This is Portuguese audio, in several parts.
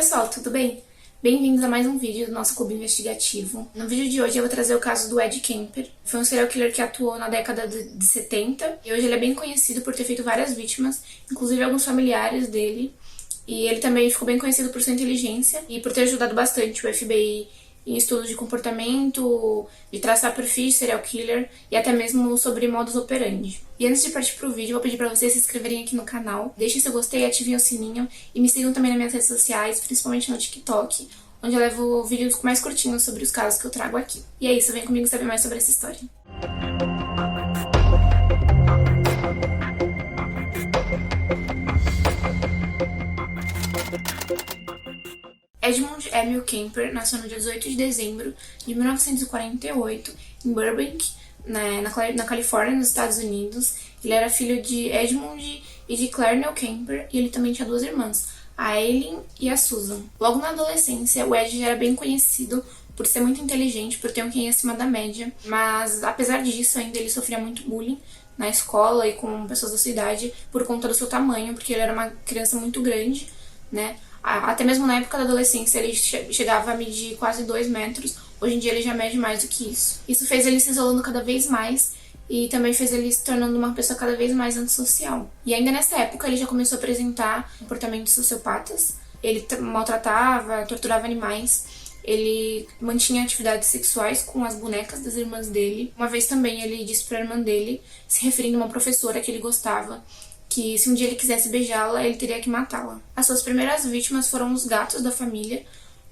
pessoal, tudo bem? Bem-vindos a mais um vídeo do nosso clube investigativo. No vídeo de hoje eu vou trazer o caso do Ed Kemper. Foi um serial killer que atuou na década de 70 e hoje ele é bem conhecido por ter feito várias vítimas, inclusive alguns familiares dele. E ele também ficou bem conhecido por sua inteligência e por ter ajudado bastante o FBI em estudos de comportamento, de traçar perfis de serial killer e até mesmo sobre modus operandi. E antes de partir pro vídeo, eu vou pedir pra vocês se inscreverem aqui no canal, deixem seu gostei, ativem o sininho e me sigam também nas minhas redes sociais, principalmente no TikTok, onde eu levo vídeos mais curtinhos sobre os casos que eu trago aqui. E é isso, vem comigo saber mais sobre essa história. Edmund Emil Kemper nasceu no dia 18 de dezembro de 1948 em Burbank, na Califórnia, nos Estados Unidos. Ele era filho de Edmund e de Claire Nell Kemper e ele também tinha duas irmãs, a Eileen e a Susan. Logo na adolescência, o Ed já era bem conhecido por ser muito inteligente, por ter um QI acima da média, mas apesar disso ainda ele sofria muito bullying na escola e com pessoas da sua idade por conta do seu tamanho, porque ele era uma criança muito grande, né? Até mesmo na época da adolescência ele chegava a medir quase 2 metros, hoje em dia ele já mede mais do que isso. Isso fez ele se isolando cada vez mais e também fez ele se tornando uma pessoa cada vez mais antissocial. E ainda nessa época ele já começou a apresentar comportamentos sociopatas, ele maltratava, torturava animais, ele mantinha atividades sexuais com as bonecas das irmãs dele. Uma vez também ele disse para a irmã dele, se referindo a uma professora que ele gostava, que se um dia ele quisesse beijá-la, ele teria que matá-la. As suas primeiras vítimas foram os gatos da família.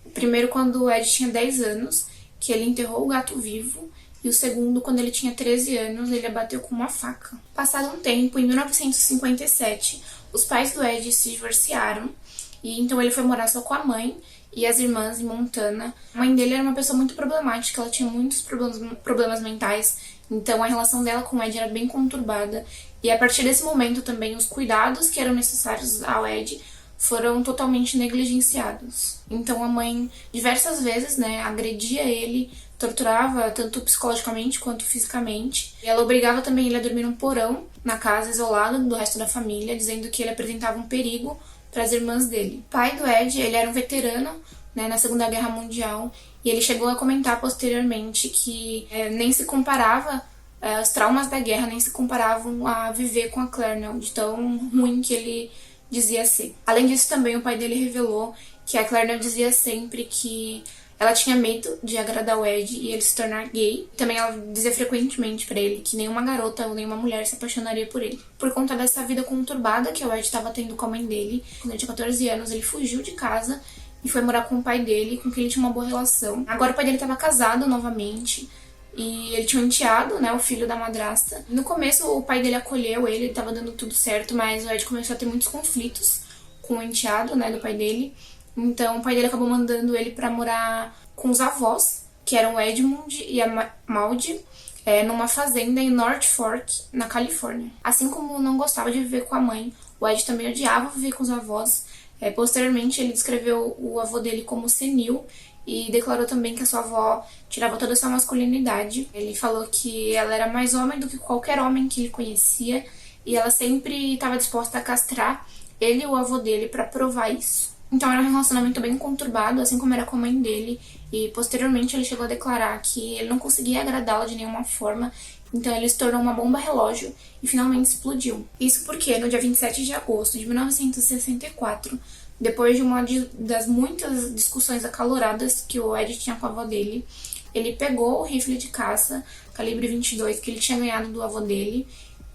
O primeiro quando o Ed tinha 10 anos, que ele enterrou o gato vivo, e o segundo quando ele tinha 13 anos, ele abateu com uma faca. Passado um tempo, em 1957, os pais do Ed se divorciaram, e então ele foi morar só com a mãe e as irmãs em Montana. A mãe dele era uma pessoa muito problemática, ela tinha muitos problemas mentais, então a relação dela com o Ed era bem conturbada. E a partir desse momento também os cuidados que eram necessários ao Ed foram totalmente negligenciados. Então a mãe diversas vezes, agredia ele, torturava tanto psicologicamente quanto fisicamente. E ela obrigava também ele a dormir num porão na casa, isolado do resto da família, dizendo que ele apresentava um perigo para as irmãs dele. O pai do Ed, ele era um veterano, na Segunda Guerra Mundial, e ele chegou a comentar posteriormente que nem se comparava, os traumas da guerra nem se comparavam a viver com a Claire, de tão ruim que ele dizia ser. Além disso, também o pai dele revelou que a Claire dizia sempre que ela tinha medo de agradar o Ed e ele se tornar gay. Também ela dizia frequentemente pra ele que nenhuma garota ou nenhuma mulher se apaixonaria por ele. Por conta dessa vida conturbada que o Ed estava tendo com a mãe dele, quando ele tinha 14 anos, ele fugiu de casa e foi morar com o pai dele, com quem ele tinha uma boa relação. Agora o pai dele estava casado novamente e ele tinha um enteado, o filho da madrasta. No começo o pai dele acolheu ele estava dando tudo certo, mas o Ed começou a ter muitos conflitos com o enteado, do pai dele. Então o pai dele acabou mandando ele pra morar com os avós, que eram o Edmund e a Maudie, numa fazenda em North Fork, na Califórnia. Assim como não gostava de viver com a mãe, o Ed também odiava viver com os avós. Posteriormente ele descreveu o avô dele como senil e declarou também que a sua avó tirava toda a sua masculinidade. Ele falou que ela era mais homem do que qualquer homem que ele conhecia e ela sempre estava disposta a castrar ele e o avô dele para provar isso. Então era um relacionamento bem conturbado, assim como era com a mãe dele, e posteriormente ele chegou a declarar que ele não conseguia agradá-la de nenhuma forma, então ele se tornou uma bomba relógio e finalmente explodiu. Isso porque no dia 27 de agosto de 1964, depois de uma das muitas discussões acaloradas que o Ed tinha com a avó dele, ele pegou o rifle de caça calibre 22 que ele tinha ganhado do avô dele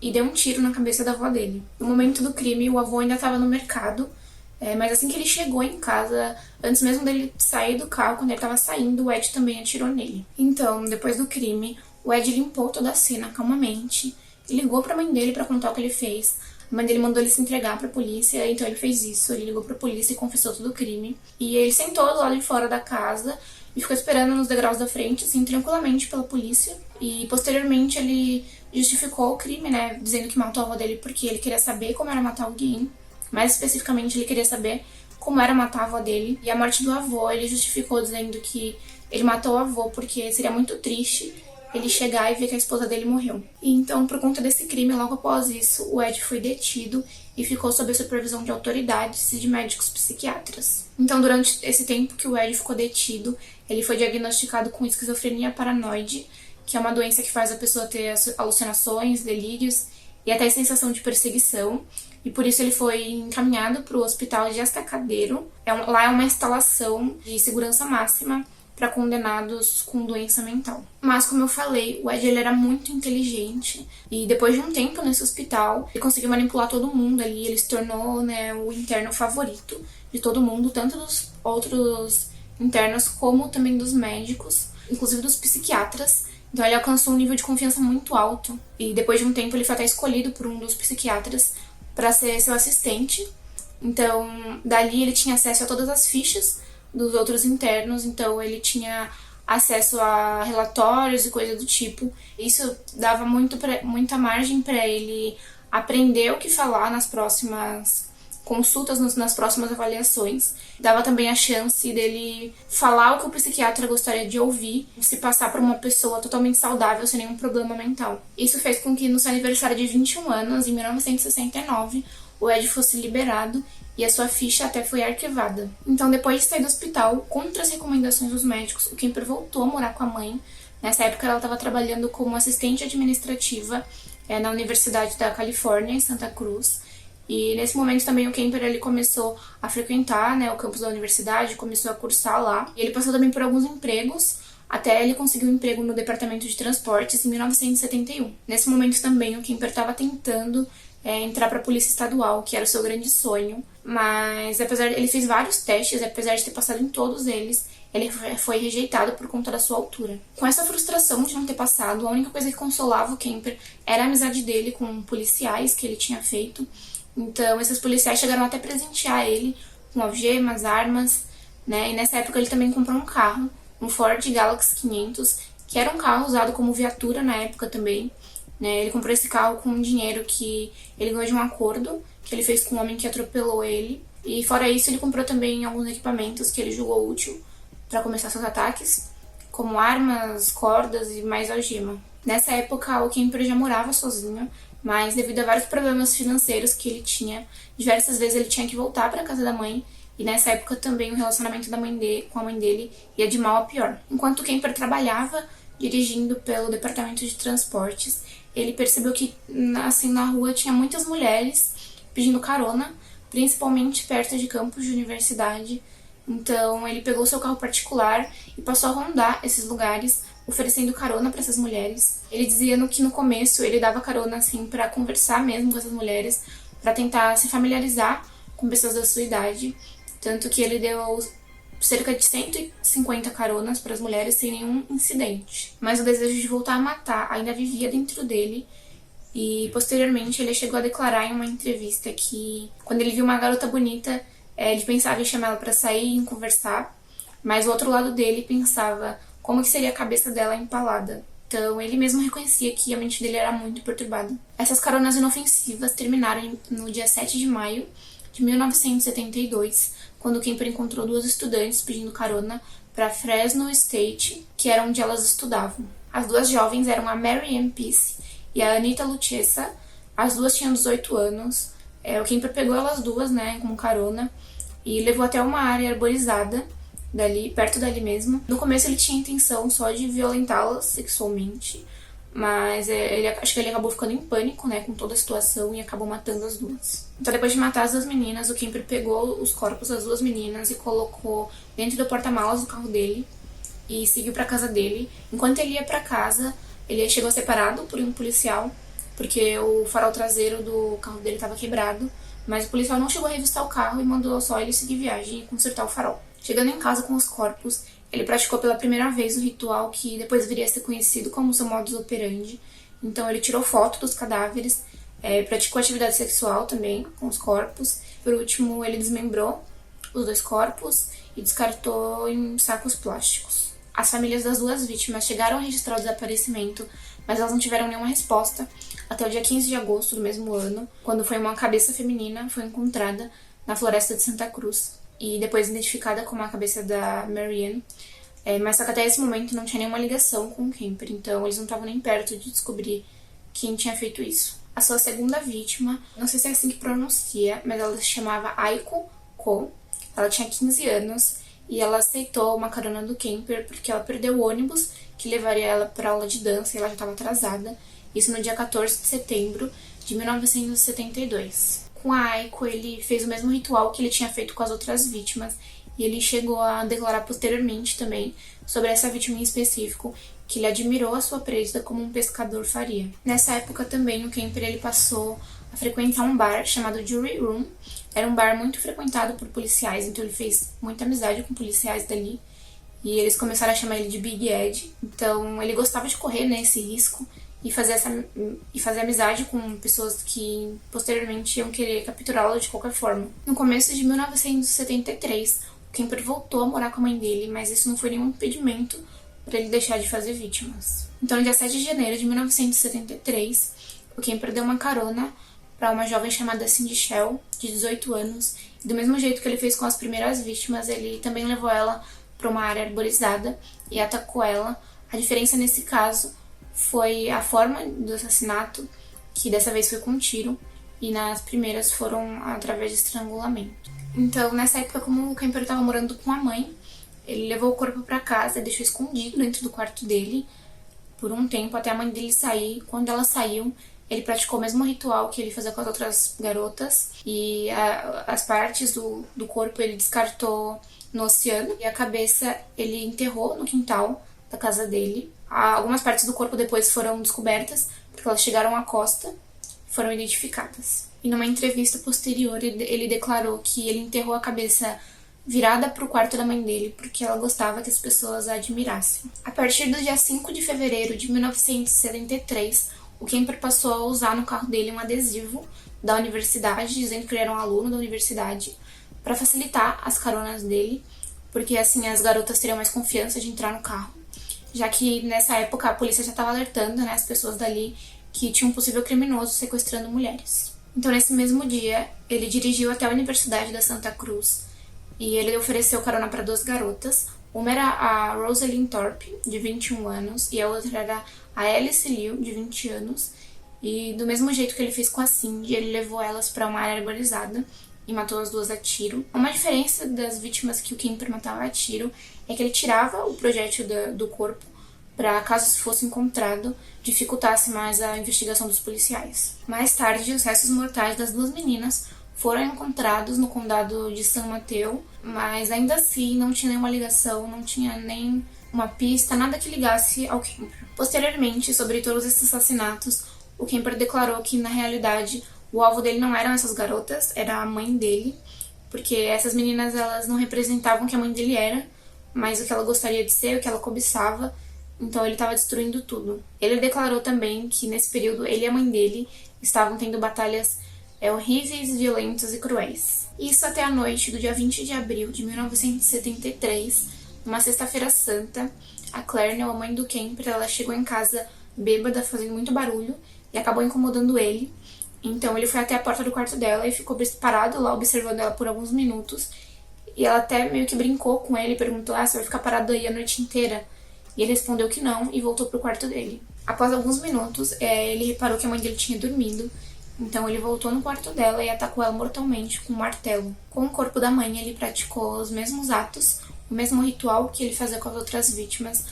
e deu um tiro na cabeça da avó dele. No momento do crime, o avô ainda estava no mercado, mas assim que ele chegou em casa, antes mesmo dele sair do carro, quando ele estava saindo, o Ed também atirou nele. Então, depois do crime, o Ed limpou toda a cena calmamente e ligou para a mãe dele para contar o que ele fez. A mãe dele mandou ele se entregar para a polícia, então ele fez isso. Ele ligou para a polícia e confessou todo o crime. E ele sentou do lado de fora da casa e ficou esperando nos degraus da frente, assim, tranquilamente pela polícia. E posteriormente ele justificou o crime, dizendo que matou a avó dele porque ele queria saber como era matar alguém. Mais especificamente, ele queria saber como era matar a avó dele. E a morte do avô, ele justificou dizendo que ele matou o avô porque seria muito triste ele chegar e ver que a esposa dele morreu. E então, por conta desse crime, logo após isso, o Ed foi detido e ficou sob a supervisão de autoridades e de médicos psiquiatras. Então, durante esse tempo que o Ed ficou detido, ele foi diagnosticado com esquizofrenia paranoide, que é uma doença que faz a pessoa ter alucinações, delírios e até sensação de perseguição. E por isso ele foi encaminhado para o hospital de Estacadeiro. Lá é uma instalação de segurança máxima para condenados com doença mental. Mas, como eu falei, o Ed ele era muito inteligente e depois de um tempo nesse hospital, ele conseguiu manipular todo mundo ali, ele se tornou, né, o interno favorito de todo mundo, tanto dos outros internos como também dos médicos, inclusive dos psiquiatras. Então ele alcançou um nível de confiança muito alto e depois de um tempo ele foi até escolhido por um dos psiquiatras para ser seu assistente. Então, dali ele tinha acesso a todas as fichas dos outros internos, então ele tinha acesso a relatórios e coisa do tipo. Isso dava muita margem para ele aprender o que falar nas próximas consultas, nas próximas avaliações. Dava também a chance dele falar o que o psiquiatra gostaria de ouvir, se passar por uma pessoa totalmente saudável, sem nenhum problema mental. Isso fez com que no seu aniversário de 21 anos, em 1969, o Ed fosse liberado e a sua ficha até foi arquivada. Então, depois de sair do hospital, contra as recomendações dos médicos, o Kemper voltou a morar com a mãe. Nessa época, ela estava trabalhando como assistente administrativa na Universidade da Califórnia, em Santa Cruz. E nesse momento também o Kemper ele começou a frequentar, né, o campus da universidade, começou a cursar lá. E ele passou também por alguns empregos, até ele conseguiu um emprego no departamento de transportes em 1971. Nesse momento também o Kemper estava tentando entrar para a polícia estadual, que era o seu grande sonho. Mas ele fez vários testes, apesar de ter passado em todos eles, ele foi rejeitado por conta da sua altura. Com essa frustração de não ter passado, a única coisa que consolava o Kemper era a amizade dele com policiais que ele tinha feito. Então, esses policiais chegaram até a presentear ele com algemas, armas, né? E nessa época ele também comprou um carro, um Ford Galaxy 500, que era um carro usado como viatura na época também, né? Ele comprou esse carro com um dinheiro que ele ganhou de um acordo que ele fez com um homem que atropelou ele. E fora isso, ele comprou também alguns equipamentos que ele julgou útil para começar seus ataques, como armas, cordas e mais algema. Nessa época, o Kemper já morava sozinho, mas devido a vários problemas financeiros que ele tinha, diversas vezes ele tinha que voltar para a casa da mãe, e nessa época também o relacionamento com a mãe dele ia de mal a pior. Enquanto o Kemper trabalhava dirigindo pelo departamento de transportes, ele percebeu que assim na rua tinha muitas mulheres pedindo carona, principalmente perto de campus de universidade. Então ele pegou seu carro particular e passou a rondar esses lugares, oferecendo carona para essas mulheres. Ele dizia que no começo ele dava carona assim para conversar mesmo com essas mulheres, para tentar se familiarizar com pessoas da sua idade, tanto que ele deu cerca de 150 caronas para as mulheres sem nenhum incidente. Mas o desejo de voltar a matar ainda vivia dentro dele, e posteriormente ele chegou a declarar em uma entrevista que quando ele viu uma garota bonita, ele pensava em chamá-la para sair e conversar, mas o outro lado dele pensava como que seria a cabeça dela empalada. Então, ele mesmo reconhecia que a mente dele era muito perturbada. Essas caronas inofensivas terminaram no dia 7 de maio de 1972, quando o Kemper encontrou duas estudantes pedindo carona para Fresno State, que era onde elas estudavam. As duas jovens eram a Mary Ann Peace e a Anita Luchessa. As duas tinham 18 anos. O Kemper pegou elas duas, né, como carona, e levou até uma área arborizada, perto dali mesmo. No começo ele tinha a intenção só de violentá-las sexualmente, mas acho que ele acabou ficando em pânico, né, com toda a situação e acabou matando as duas. Então, depois de matar as duas meninas, o Kemper pegou os corpos das duas meninas e colocou dentro do porta-malas do carro dele e seguiu para casa dele. Enquanto ele ia para casa, ele chegou separado por um policial, porque o farol traseiro do carro dele estava quebrado, mas o policial não chegou a revistar o carro e mandou só ele seguir viagem e consertar o farol. Chegando em casa com os corpos, ele praticou pela primeira vez o ritual que depois viria a ser conhecido como seu modus operandi. Então ele tirou foto dos cadáveres, praticou atividade sexual também com os corpos. Por último, ele desmembrou os dois corpos e descartou em sacos plásticos. As famílias das duas vítimas chegaram a registrar o desaparecimento, mas elas não tiveram nenhuma resposta até o dia 15 de agosto do mesmo ano, quando uma cabeça feminina foi encontrada na floresta de Santa Cruz e depois identificada como a cabeça da Mary Ann. Mas só que até esse momento não tinha nenhuma ligação com o Kemper, então eles não estavam nem perto de descobrir quem tinha feito isso. A sua segunda vítima, não sei se é assim que pronuncia, mas ela se chamava Aiko Ko. Ela tinha 15 anos e ela aceitou uma carona do Kemper porque ela perdeu o ônibus que levaria ela para aula de dança e ela já estava atrasada. Isso no dia 14 de setembro de 1972. Com a Aiko, ele fez o mesmo ritual que ele tinha feito com as outras vítimas e ele chegou a declarar posteriormente também sobre essa vítima em específico que ele admirou a sua presa como um pescador faria. Nessa época também o Kemper ele passou a frequentar um bar chamado Jury Room. Era um bar muito frequentado por policiais, então ele fez muita amizade com policiais dali e eles começaram a chamar ele de Big Ed. Então ele gostava de correr nesse risco e fazer amizade com pessoas que posteriormente iam querer capturá-lo de qualquer forma. No começo de 1973, o Kemper voltou a morar com a mãe dele, mas isso não foi nenhum impedimento para ele deixar de fazer vítimas. Então, no dia 7 de janeiro de 1973, o Kemper deu uma carona para uma jovem chamada Cindy Shell, de 18 anos, e do mesmo jeito que ele fez com as primeiras vítimas, ele também levou ela para uma área arborizada e atacou ela. A diferença nesse caso foi a forma do assassinato, que dessa vez foi com um tiro, e nas primeiras foram através de estrangulamento. Então, nessa época, como o Kemper estava morando com a mãe, ele levou o corpo para casa e deixou escondido dentro do quarto dele por um tempo até a mãe dele sair. Quando ela saiu, ele praticou o mesmo ritual que ele fazia com as outras garotas e as partes do corpo ele descartou no oceano e a cabeça ele enterrou no quintal da casa dele. Algumas partes do corpo depois foram descobertas porque elas chegaram à costa e foram identificadas. E numa entrevista posterior ele declarou que ele enterrou a cabeça virada para o quarto da mãe dele, porque ela gostava que as pessoas a admirassem. A partir do dia 5 de fevereiro de 1973, o Kemper passou a usar no carro dele um adesivo da universidade, dizendo que ele era um aluno da universidade, para facilitar as caronas dele, porque assim as garotas teriam mais confiança de entrar no carro, já que nessa época a polícia já estava alertando, né, as pessoas dali que tinha um possível criminoso sequestrando mulheres. Então, nesse mesmo dia, ele dirigiu até a Universidade da Santa Cruz, e ele ofereceu carona para duas garotas. Uma era a Rosalind Thorpe, de 21 anos, e a outra era a Alice Liu, de 20 anos. E do mesmo jeito que ele fez com a Cindy, ele levou elas para uma área arborizada e matou as duas a tiro. Uma diferença das vítimas que o Kemper matava a tiro é que ele tirava o projétil do corpo para, caso se fosse encontrado, dificultasse mais a investigação dos policiais. Mais tarde, os restos mortais das duas meninas foram encontrados no condado de San Mateo, mas ainda assim não tinha nenhuma ligação, não tinha nem uma pista, nada que ligasse ao Kemper. Posteriormente, sobre todos esses assassinatos, o Kemper declarou que, na realidade, o alvo dele não eram essas garotas, era a mãe dele, porque essas meninas elas não representavam o que a mãe dele era, mas o que ela gostaria de ser, o que ela cobiçava, então ele estava destruindo tudo. Ele declarou também que, nesse período, ele e a mãe dele estavam tendo batalhas horríveis, violentos e cruéis. Isso até a noite do dia 20 de abril de 1973, numa sexta-feira santa, a Clarnell, a mãe do Kemper, ela chegou em casa bêbada, fazendo muito barulho, e acabou incomodando ele. Então ele foi até a porta do quarto dela e ficou parado lá, observando ela por alguns minutos. E ela até meio que brincou com ele, perguntou: você vai ficar parado aí a noite inteira? E ele respondeu que não e voltou pro quarto dele. Após alguns minutos, ele reparou que a mãe dele tinha dormido. Então ele voltou no quarto dela e atacou ela mortalmente com um martelo. Com o corpo da mãe, ele praticou os mesmos atos, o mesmo ritual que ele fazia com as outras vítimas,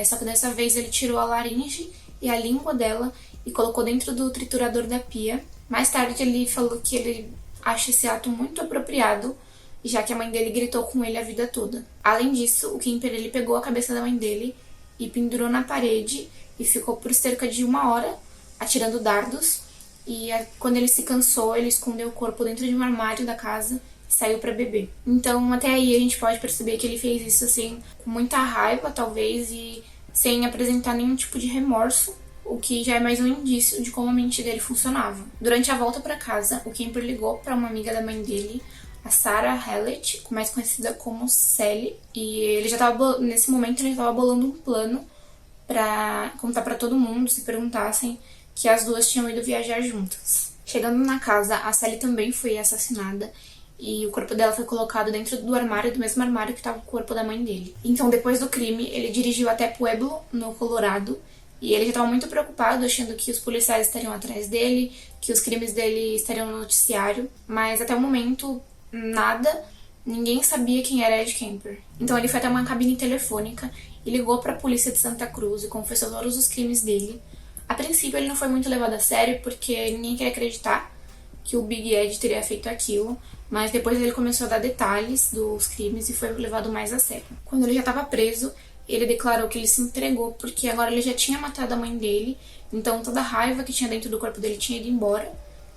só que dessa vez ele tirou a laringe e a língua dela e colocou dentro do triturador da pia. Mais tarde ele falou que ele acha esse ato muito apropriado, já que a mãe dele gritou com ele a vida toda. Além disso, o Kemper ele pegou a cabeça da mãe dele e pendurou na parede e ficou por cerca de 1 hora atirando dardos. E quando ele se cansou, ele escondeu o corpo dentro de um armário da casa e saiu para beber. Então, até aí a gente pode perceber que ele fez isso assim com muita raiva, talvez, e sem apresentar nenhum tipo de remorso, o que já é mais um indício de como a mente dele funcionava. Durante a volta para casa, o Kemper ligou para uma amiga da mãe dele, a Sarah Hallett, mais conhecida como Sally, e ele já estava, nesse momento, ele estava bolando um plano para contar para todo mundo, se perguntassem, que as duas tinham ido viajar juntas. Chegando na casa, a Sally também foi assassinada e o corpo dela foi colocado dentro do armário, do mesmo armário que estava o corpo da mãe dele. Então, depois do crime, ele dirigiu até Pueblo, no Colorado, e ele já estava muito preocupado, achando que os policiais estariam atrás dele, que os crimes dele estariam no noticiário, mas até o momento, nada, ninguém sabia quem era Ed Kemper. Então ele foi até uma cabine telefônica e ligou para a polícia de Santa Cruz e confessou todos os crimes dele. A princípio ele não foi muito levado a sério, porque ninguém queria acreditar que o Big Ed teria feito aquilo, mas depois ele começou a dar detalhes dos crimes e foi levado mais a sério. Quando ele já estava preso, ele declarou que ele se entregou porque agora ele já tinha matado a mãe dele, então toda a raiva que tinha dentro do corpo dele tinha ido embora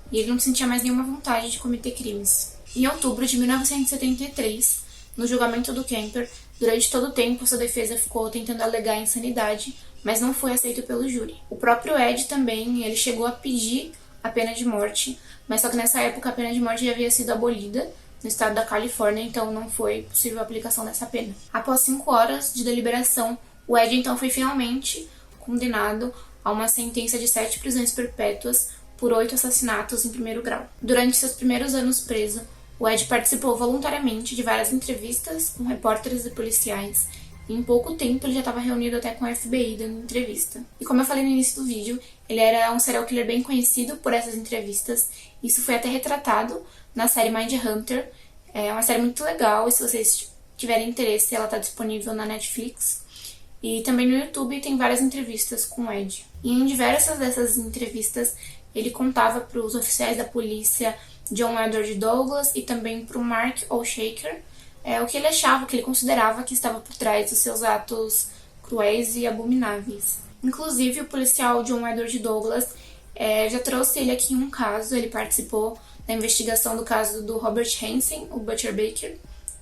e ele não sentia mais nenhuma vontade de cometer crimes. Em outubro de 1973, no julgamento do Kemper, durante todo o tempo sua defesa ficou tentando alegar insanidade, mas não foi aceito pelo júri. O próprio Ed também, ele chegou a pedir a pena de morte, mas só que nessa época a pena de morte já havia sido abolida no estado da Califórnia, então não foi possível a aplicação dessa pena. Após 5 horas de deliberação, o Ed então foi finalmente condenado a uma sentença de 7 prisões perpétuas por 8 assassinatos em primeiro grau. Durante seus primeiros anos preso, o Ed participou voluntariamente de várias entrevistas com repórteres e policiais. E em pouco tempo ele já estava reunido até com o FBI dando entrevista. E como eu falei no início do vídeo, ele era um serial killer bem conhecido por essas entrevistas. Isso foi até retratado na série Mindhunter. É uma série muito legal e se vocês tiverem interesse, ela está disponível na Netflix. E também no YouTube tem várias entrevistas com o Ed. E em diversas dessas entrevistas, ele contava para os oficiais da polícia John Edward Douglas e também para o Mark O'Shaker o que ele achava, o que ele considerava que estava por trás dos seus atos cruéis e abomináveis. Inclusive, o policial John Edward Douglas já trouxe ele aqui em um caso, ele participou da investigação do caso do Robert Hansen, o Butcher Baker.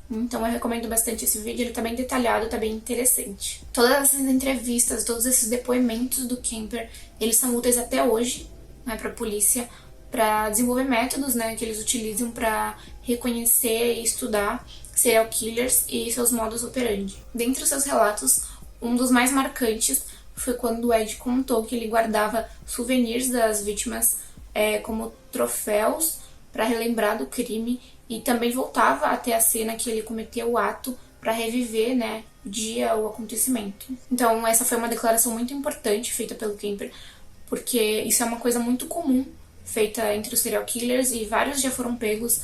Então eu recomendo bastante esse vídeo, ele tá bem detalhado, tá bem interessante. Todas essas entrevistas, todos esses depoimentos do Kemper, eles são úteis até hoje, né, para a polícia, para desenvolver métodos, né, que eles utilizam para reconhecer e estudar serial killers e seus modus operandi. Dentre os seus relatos, um dos mais marcantes foi quando o Ed contou que ele guardava souvenirs das vítimas como troféus para relembrar do crime e também voltava até a cena que ele cometeu o ato para reviver, né, o dia, o acontecimento. Então essa foi uma declaração muito importante feita pelo Kemper, porque isso é uma coisa muito comum feita entre os serial killers e vários já foram pegos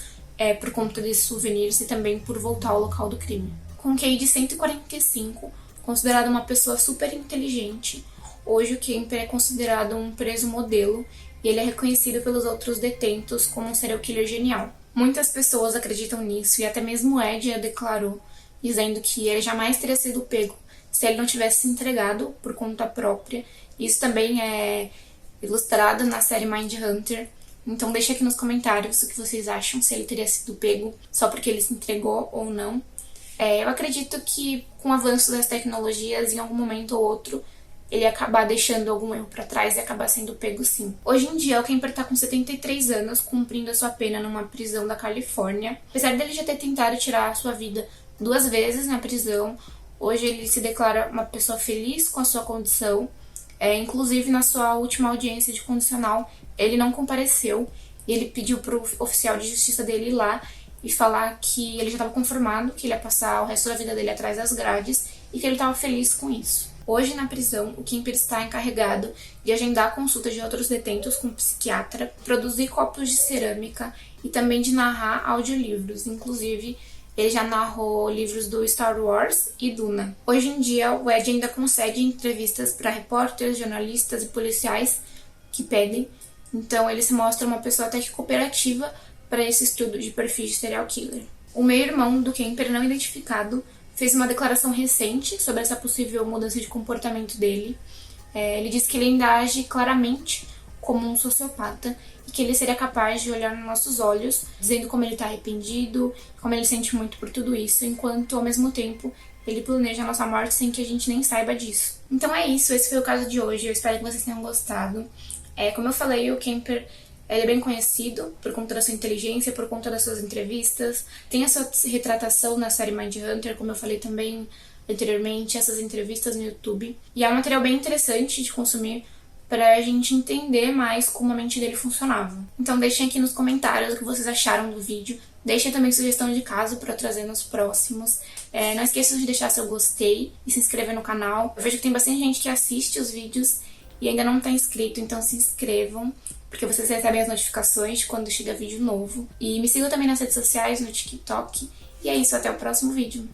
por conta desses souvenirs e também por voltar ao local do crime. Com um QI de 145, considerado uma pessoa super inteligente, hoje o Kemper é considerado um preso modelo e ele é reconhecido pelos outros detentos como um serial killer genial. Muitas pessoas acreditam nisso e até mesmo Ed já declarou, dizendo que ele jamais teria sido pego se ele não tivesse se entregado por conta própria. Isso também é ilustrado na série Mindhunter. Então deixa aqui nos comentários o que vocês acham, se ele teria sido pego só porque ele se entregou ou não. Eu acredito que com o avanço das tecnologias, em algum momento ou outro, ele ia acabar deixando algum erro para trás e acabar sendo pego sim. Hoje em dia, o Kemper tá com 73 anos, cumprindo a sua pena numa prisão da Califórnia. Apesar dele já ter tentado tirar a sua vida 2 vezes na prisão, hoje ele se declara uma pessoa feliz com a sua condição. Inclusive, na sua última audiência de condicional, ele não compareceu e ele pediu pro oficial de justiça dele ir lá e falar que ele já estava conformado, que ele ia passar o resto da vida dele atrás das grades e que ele estava feliz com isso. Hoje, na prisão, o Kemper está encarregado de agendar a consulta de outros detentos com um psiquiatra, produzir copos de cerâmica e também de narrar audiolivros. Inclusive, ele já narrou livros do Star Wars e Duna. Hoje em dia, o Ed ainda concede entrevistas para repórteres, jornalistas e policiais que pedem. Então, ele se mostra uma pessoa até que cooperativa para esse estudo de perfil de serial killer. O meio-irmão do Kemper, não identificado, fez uma declaração recente sobre essa possível mudança de comportamento dele. Ele disse que ele ainda age claramente como um sociopata e que ele seria capaz de olhar nos nossos olhos, dizendo como ele está arrependido, como ele sente muito por tudo isso, enquanto, ao mesmo tempo, ele planeja a nossa morte sem que a gente nem saiba disso. Então é isso, esse foi o caso de hoje, eu espero que vocês tenham gostado. Como eu falei, o Kemper ele é bem conhecido por conta da sua inteligência, por conta das suas entrevistas. Tem a sua retratação na série Mindhunter, como eu falei também anteriormente, essas entrevistas no YouTube. E é um material bem interessante de consumir pra gente entender mais como a mente dele funcionava. Então deixem aqui nos comentários o que vocês acharam do vídeo. Deixem também sugestão de caso para eu trazer nos próximos. Não esqueçam de deixar seu gostei e se inscrever no canal. Eu vejo que tem bastante gente que assiste os vídeos e ainda não está inscrito, então se inscrevam, porque vocês recebem as notificações de quando chega vídeo novo. E me sigam também nas redes sociais, no TikTok. E é isso, até o próximo vídeo.